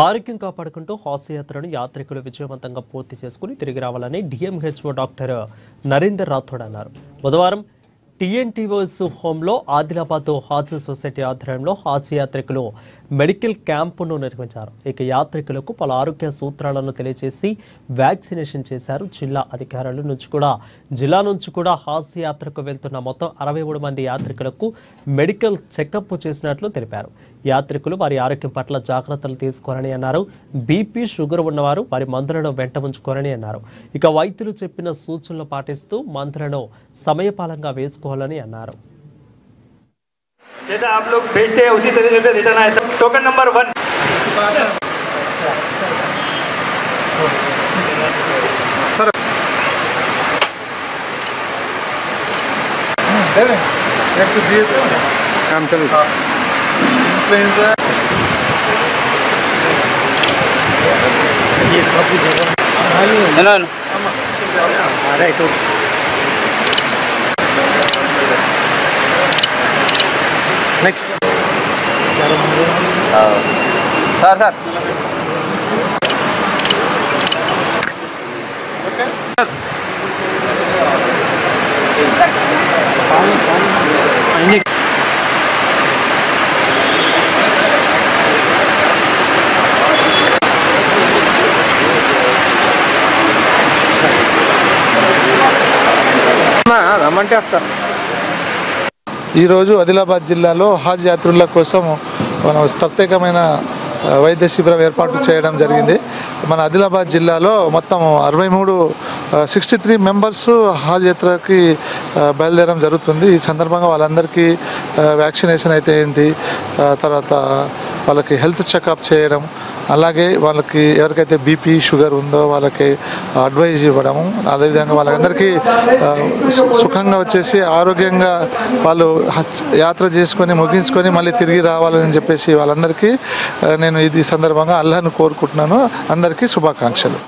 ఆరోగ్యం కాపాడుకుంటూ హాస్యయాత్రను యాత్రికులు విజయవంతంగా పూర్తి చేసుకుని తిరిగి రావాలని డిఎంహెచ్ఓ డాక్టర్ నరేందర్ రాథోడ్ అన్నారు. బుధవారం టీఎన్టీఓఎస్ హోంలో ఆదిలాబాద్ హాజ్ సొసైటీ ఆధ్వర్యంలో హాజ్ యాత్రికులు మెడికల్ క్యాంపును నిర్వహించారు. ఇక యాత్రికులకు పలు ఆరోగ్య సూత్రాలను తెలియజేసి వ్యాక్సినేషన్ చేశారు. జిల్లా నుంచి కూడా హాజ్ యాత్రకు వెళ్తున్న మొత్తం 63 మంది యాత్రికులకు మెడికల్ చెకప్ చేసినట్లు తెలిపారు. యాత్రికులు వారి ఆరోగ్యం పట్ల జాగ్రత్తలు తీసుకోవాలని అన్నారు. బీపీ, షుగర్ ఉన్నవారు వారి మందులను వెంట ఉంచుకోవాలని అన్నారు. ఇక వైద్యులు చెప్పిన సూచనలు పాటిస్తూ మందులను సమయపాలంగా వేసుకోవాలని అన్నారు. जैसा आप लोग भेजते हैं उसी तरीके से रिटर्न आया। टोकन नंबर 1 सर एक तो दिए थे काम चल इन्फ्लुएंजा ये सब भी देगा ना राइट नेक्स्ट सर ओके రమ్మంటే వస్తారు. ఈరోజు ఆదిలాబాద్ జిల్లాలో హాజ్ యాత్రుల కోసం మనం ప్రత్యేకమైన వైద్య శిబిరం ఏర్పాటు చేయడం జరిగింది. మన ఆదిలాబాద్ జిల్లాలో మొత్తం 63 మెంబర్స్ హాజ్ యాత్రకి బయలుదేరడం జరుగుతుంది. ఈ సందర్భంగా వాళ్ళందరికీ వ్యాక్సినేషన్ అయితే ఏంటి, తర్వాత వాళ్ళకి హెల్త్ చెకప్ చేయడం, అలాగే వాళ్ళకి ఎవరికైతే బీపీ, షుగర్ ఉందో వాళ్ళకి అడ్వైజ్ ఇవ్వడము, అదేవిధంగా వాళ్ళందరికీ సుఖంగా వచ్చేసి ఆరోగ్యంగా వాళ్ళు యాత్ర చేసుకొని ముగించుకొని మళ్ళీ తిరిగి రావాలని చెప్పేసి వాళ్ళందరికీ నేను ఇది సందర్భంగా అల్లాహ్ను కోరుకుంటున్నాను. అందరికీ శుభాకాంక్షలు.